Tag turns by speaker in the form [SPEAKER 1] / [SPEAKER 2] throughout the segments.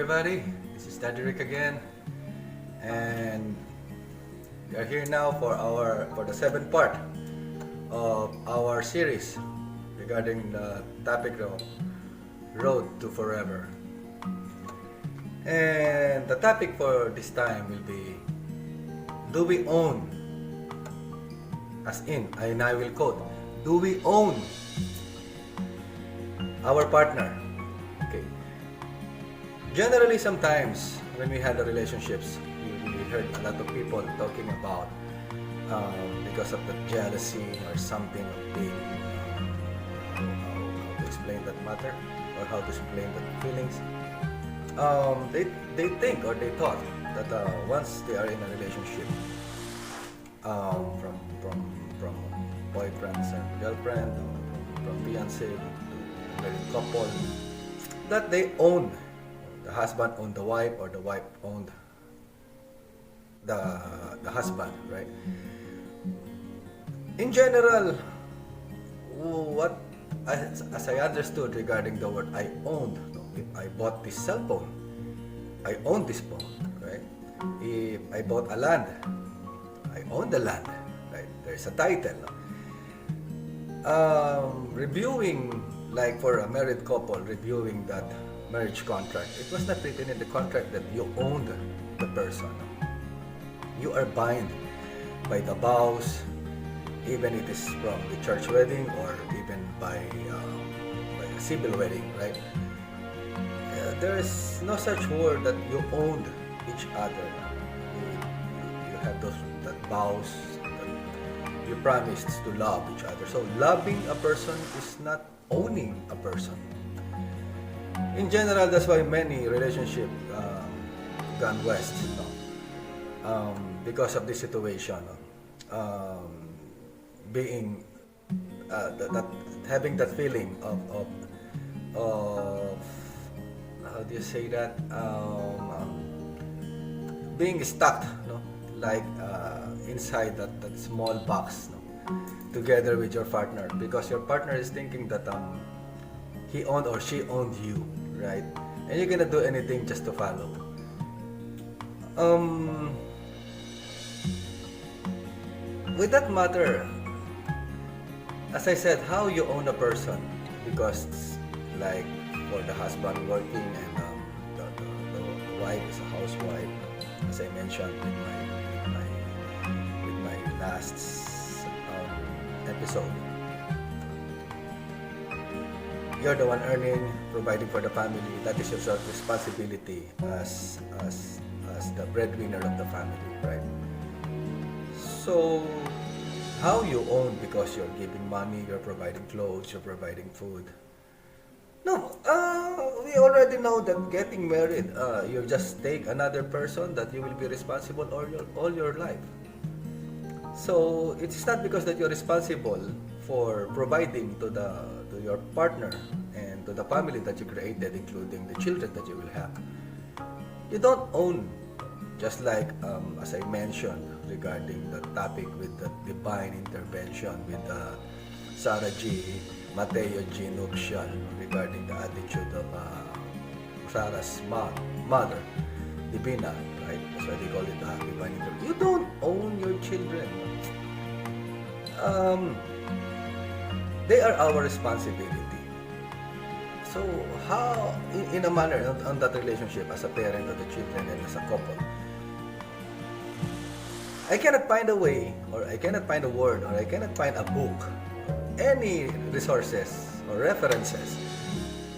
[SPEAKER 1] everybody, this is Daddy.ric again, and we are here now for the seventh part of our series regarding the topic of Road to Forever. And the topic for this time will be, do we own, as in, and I will quote, do we own our partner? Okay. Generally, sometimes when we had the relationships, we heard a lot of people talking about because of the jealousy or something of being how to explain that matter or how to explain the feelings. They think or they thought that once they are in a relationship, from boyfriends and girlfriend, from fiancé to married couple, that they own. The husband owned the wife, or the wife owned the husband, right? In general, what as I understood regarding the word I owned, if I bought this cell phone, I own this phone, right? If I bought a land, I own the land, right? There's a title. Reviewing, like for a married couple, reviewing that marriage contract, it was not written in the contract that you owned the person. You are bound by the vows, even it is from the church wedding or even by a civil wedding, right? There is no such word that you owned each other. You have that vows that you promised to love each other. So loving a person is not owning a person. In general, that's why many relationships gone west, because of this situation, being that having that feeling of how do you say that, being stuck, like inside that small box, together with your partner, because your partner is thinking that he owned or she owned you, right? And you're gonna do anything just to follow. With that matter, as I said, how you own a person, because like for the husband working and the wife is a housewife, as I mentioned with my last episode. You're the one earning, providing for the family. That is your responsibility as the breadwinner of the family, right? So, how you own, because you're giving money, you're providing clothes, you're providing food. No, we already know that getting married, you just take another person that you will be responsible all your life. So it's not because that you're responsible for providing to your partner and to the family that you created, including the children that you will have. You don't own, just like as I mentioned regarding the topic with the divine intervention with Sarah G. Mateo G. Nuptial, regarding the attitude of Sarah's mother, Divina, right? That's why they call it divine intervention. You don't own your children. They are our responsibility. So how, in a manner, on that relationship as a parent of the children and as a couple, I cannot find a way, or I cannot find a word, or I cannot find a book, any resources or references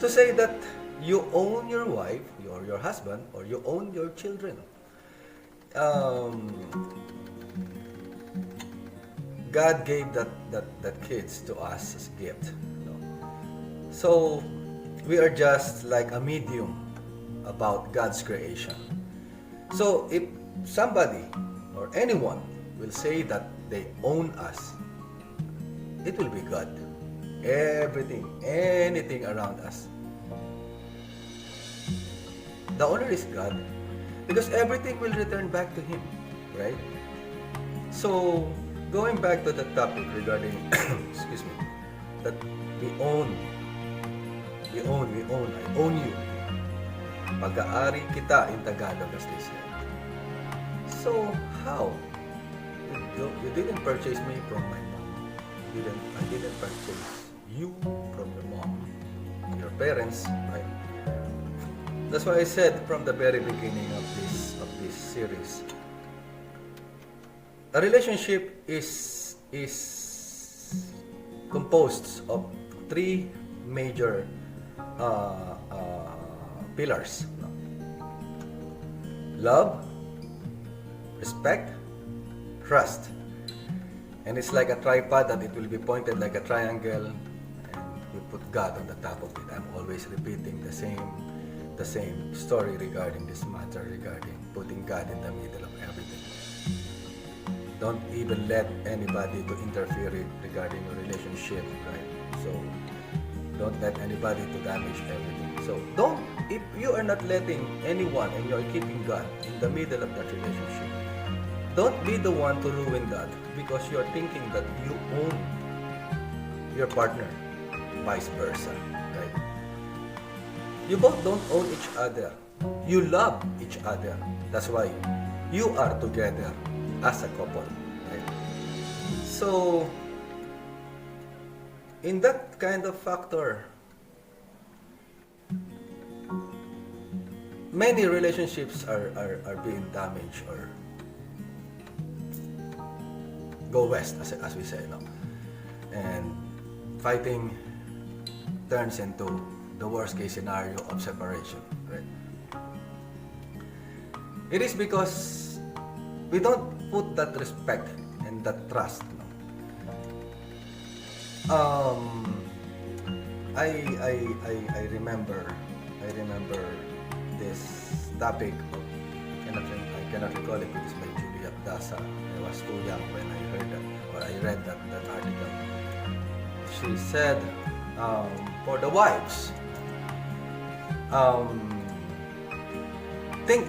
[SPEAKER 1] to say that you own your wife, your husband, or you own your children. God gave that kids to us as a gift. So we are just like a medium about God's creation. So if somebody or anyone will say that they own us, it will be God. Everything, anything around us. The owner is God, because everything will return back to Him, right? So, going back to the topic regarding, excuse me, that we own, I own you. Pag-aari kita in Tagalog, as they say. So, how? You didn't purchase me from my mom. I didn't purchase you from your mom, your parents, right? That's why I said from the very beginning of this series, a relationship is composed of three major pillars: love, respect, trust. And it's like a tripod that it will be pointed like a triangle, and you put God on the top of it. I'm always repeating the same story regarding this matter, regarding putting God in the middle of everything. Don't even let anybody to interfere regarding your relationship, right? So don't let anybody to damage everything. So if you are not letting anyone and you're keeping God in the middle of that relationship, don't be the one to ruin that because you're thinking that you own your partner, vice versa, right? You both don't own each other. You love each other. That's why you are together as a couple, right? So, in that kind of factor, many relationships are being damaged or go west, as we say, no? And fighting turns into the worst case scenario of separation, right? It is because we don't put that respect and that trust, no? I remember this topic of, I cannot recall if it is by Julia Dasa. I was too young when I heard that, or I read that article. She said, for the wives, think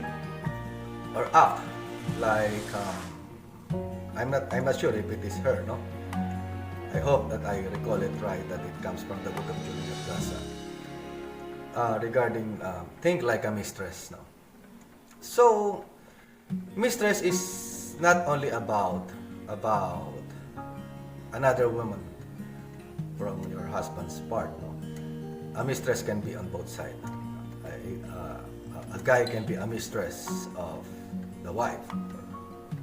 [SPEAKER 1] or act like, I'm not sure if it is her, no? I hope that I recall it right, that it comes from the book of Julia Dasa, regarding think like a mistress, no? So, mistress is not only about another woman from your husband's part, no? A mistress can be on both sides. A guy can be a mistress of the wife.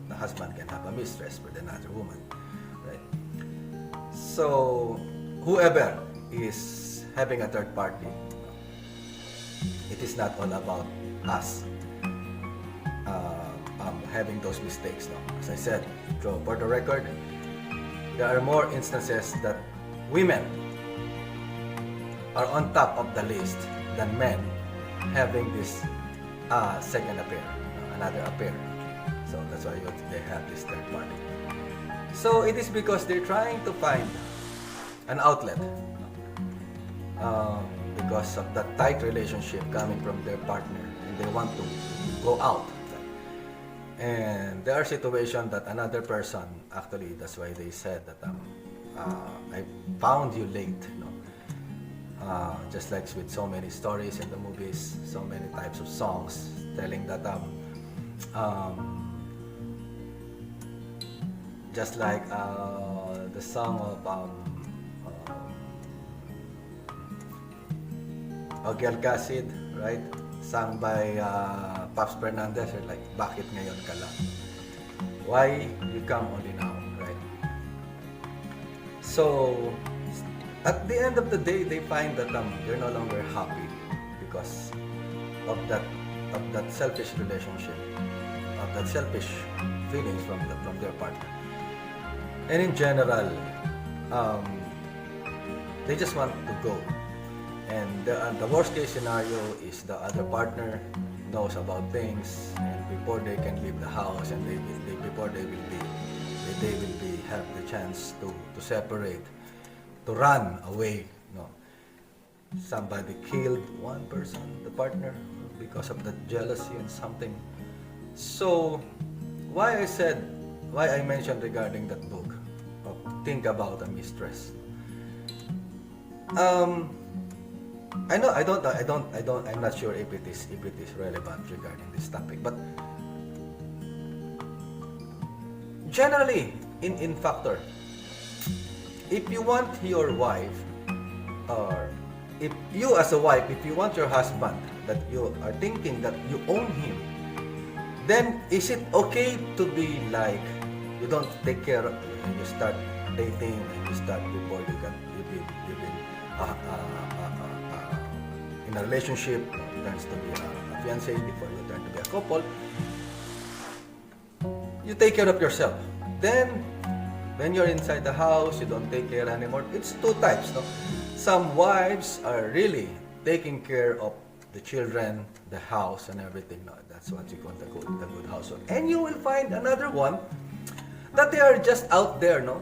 [SPEAKER 1] The husband can have a mistress with another woman, right? So, whoever is having a third party, it is not all about us having those mistakes, no? As I said, so for the record, there are more instances that women are on top of the list than men having this second affair, another affair. So that's why they have this third party. So it is because they're trying to find an outlet because of that tight relationship coming from their partner, and they want to go out. And there are situations that another person, actually, that's why they said that I found you late, no? Just like with so many stories in the movies, so many types of songs telling that just like the song of Ogiel Casid, right? Sung by Paps Fernandez, or like, bakit ngayon ka lang? Why you come only now, right? So, at the end of the day, they find that they're no longer happy because of that selfish relationship, of that selfish feelings from their partner. And in general, they just want to go. And the worst case scenario is the other partner knows about things, and before they can leave the house, and before they will have the chance to separate, to run away, no? Somebody killed one person, the partner, because of the jealousy and something. So why I mentioned regarding that book of Think About a Mistress. I know I'm not sure if it is relevant regarding this topic, but generally in factor, if you want your wife, or if you as a wife, if you want your husband, that you are thinking that you own him, then is it okay to be like you don't take care of, you start dating and you start before you've been in a relationship, turns to be a fiancé, before you turn to be a couple, you take care of yourself. Then when you're inside the house, you don't take care anymore. It's two types, no? Some wives are really taking care of the children, the house, and everything. No, that's what you call the good household. And you will find another one that they are just out there, no,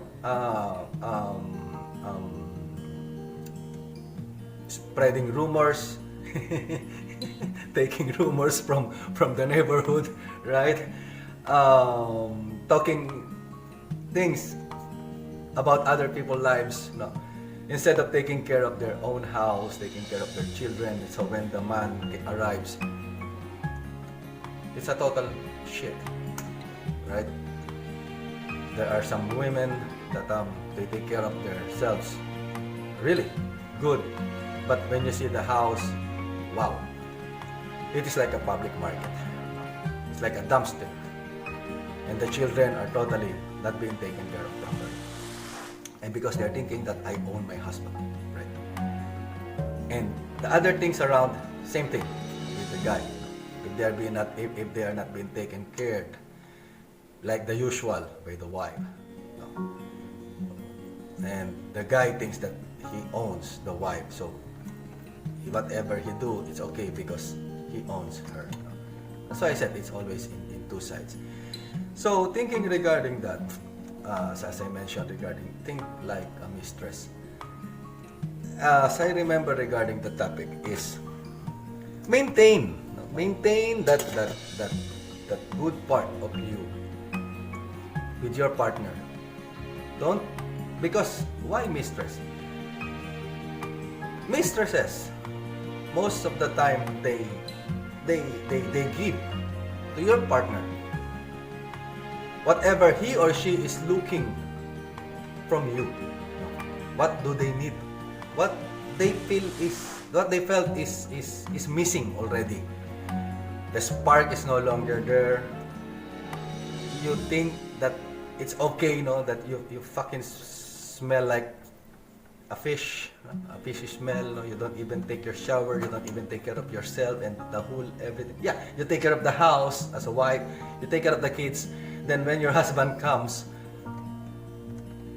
[SPEAKER 1] spreading rumors, taking rumors from the neighborhood, right? Talking things about other people's lives, no. Instead of taking care of their own house, taking care of their children, so when the man arrives, it's a total shit, right? There are some women that they take care of themselves really good, but when you see the house, wow, it is like a public market. It's like a dumpster, and the children are totally not being taken care of properly. And because they're thinking that I own my husband, right? And the other things around, same thing with the guy. If they are not being taken care, like the usual by the wife, no? And the guy thinks that he owns the wife, so whatever he do, it's okay because he owns her. No? That's why I said it's always in two sides. So thinking regarding that, as I mentioned regarding think like a mistress. As I remember regarding the topic is maintain that good part of you with your partner. Don't, because why mistress? Mistresses, most of the time they give to your partner whatever he or she is looking from you. What do they need? What they felt is missing already. The spark is no longer there. You think that it's okay, that you fucking smell like a fishy smell. You don't even take your shower. You don't even take care of yourself and the whole everything. Yeah, you take care of the house as a wife. You take care of the kids. Then when your husband comes,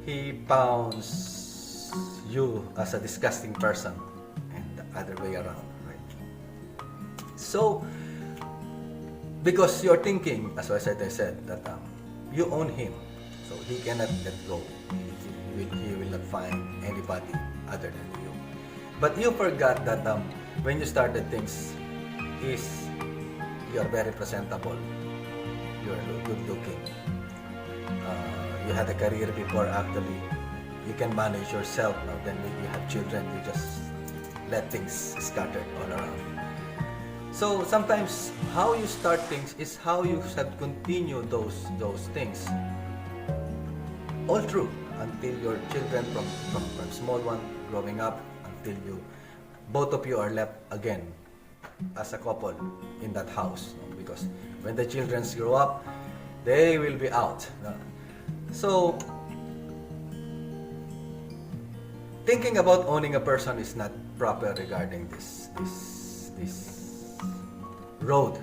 [SPEAKER 1] he pounds you as a disgusting person, and the other way around, right? So, because you're thinking, as I said that you own him, so he cannot let go. He will not find anybody other than you. But you forgot that when you started things, you are very presentable. You're good looking. You had a career before, actually. You can manage yourself now. Then when you have children, you just let things scattered all around. So sometimes how you start things is how you should continue those things all through until your children from small one growing up, until both of you are left again as a couple in that house, because when the children grow up, they will be out. So thinking about owning a person is not proper regarding this road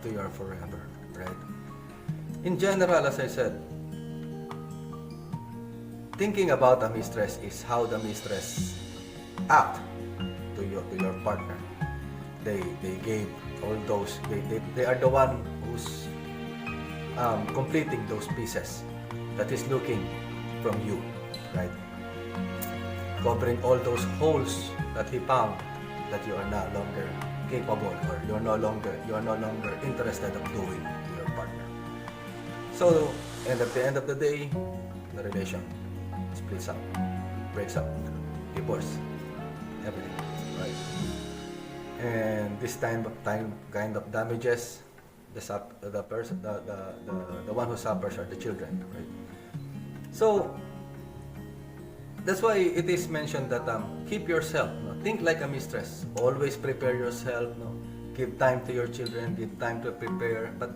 [SPEAKER 1] to your forever, right? In general, as I said, thinking about a mistress is how the mistress act to your partner. They gave all those. They are the one who's completing those pieces that is looking from you, right? Covering all those holes that he found that you are no longer capable, or you are no longer interested of doing to your partner. So, and at the end of the day, the relation splits up, breaks up, divorce. everything, right? And this kind of damages the person, the one who suffers are the children, right? So that's why it is mentioned that keep yourself, no? Think like a mistress. Always prepare yourself, no? Give time to your children, give time to prepare, but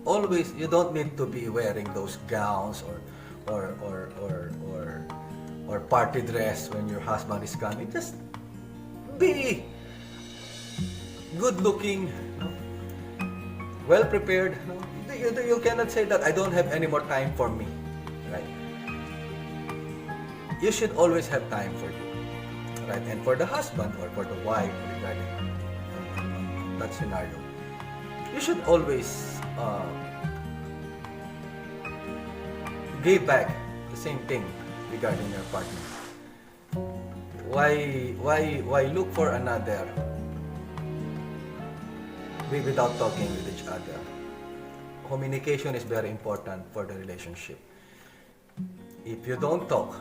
[SPEAKER 1] always you don't need to be wearing those gowns or or or or, or party dress when your husband is coming. Just be good looking, no? Well prepared. No? You cannot say that I don't have any more time for me, right? You should always have time for you, right? And for the husband or for the wife regarding that scenario, you should always give back the same thing regarding your partner. Why look for another without talking with each other? Communication is very important for the relationship. If you don't talk,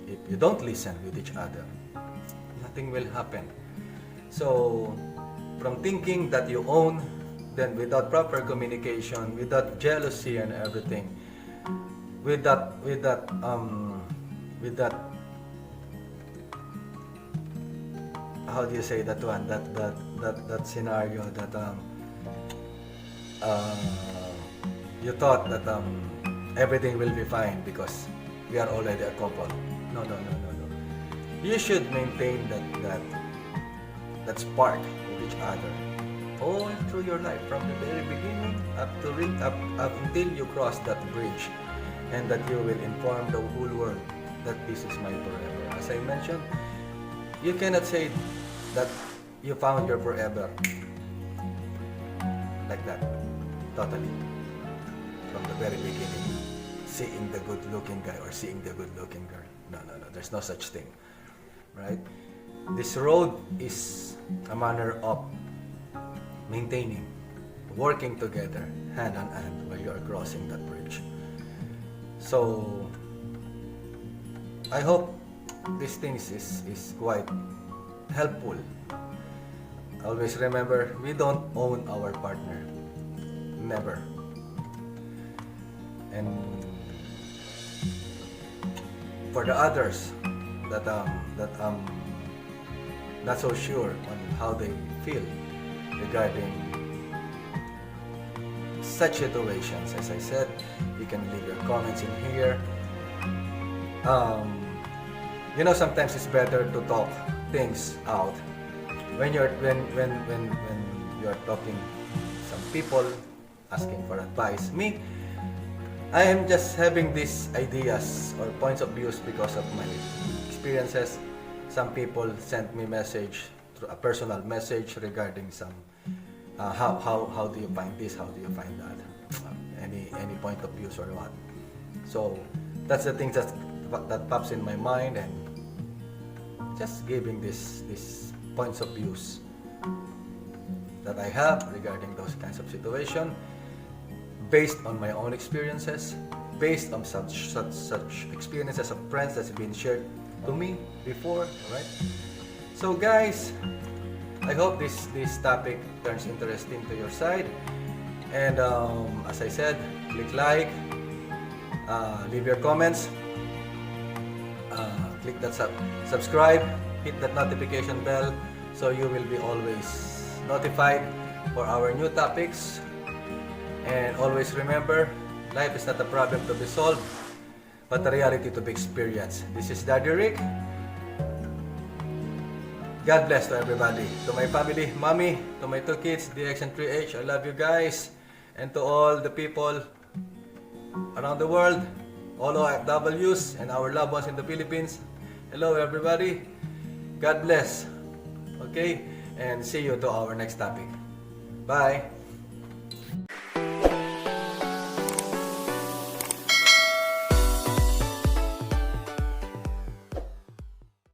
[SPEAKER 1] if you don't listen with each other, nothing will happen. So, from thinking that you own, then without proper communication, without jealousy and everything, with that how do you say that one? That scenario that you thought that everything will be fine because we are already a couple. No. You should maintain that spark with each other all through your life, from the very beginning up until you cross that bridge, and that you will inform the whole world that this is my forever. As I mentioned, you cannot say that you found your forever like that, totally, from the very beginning, seeing the good-looking guy or seeing the good-looking girl. No, there's no such thing, right? This road is a manner of maintaining, working together, hand in hand, while you are crossing that bridge. So, I hope these things is quite helpful. Always remember, we don't own our partner. Never. And for the others that not so sure on how they feel regarding such situations, as I said, you can leave your comments in here. Sometimes it's better to talk things out when you're talking some people asking for advice. Me, I am just having these ideas or points of views because of my experiences. Some people sent me message through a personal message regarding some how do you find this, how do you find that, any point of views or what. So that's the things that pops in my mind, and just giving this points of views that I have regarding those kinds of situation, based on my own experiences, based on such experiences of friends that's been shared to me before, right? So guys, I hope this topic turns interesting to your side, and as I said, click like, leave your comments, click that subscribe, hit that notification bell so you will be always notified for our new topics. And always remember, life is not a problem to be solved, but a reality to be experienced. This is Daddy Ric. God bless to everybody. To my family, mommy, to my 2 kids, DX and 3H, I love you guys. And to all the people around the world, all OFWs and our loved ones in the Philippines, hello everybody. God bless. Okay? And see you to our next topic. Bye.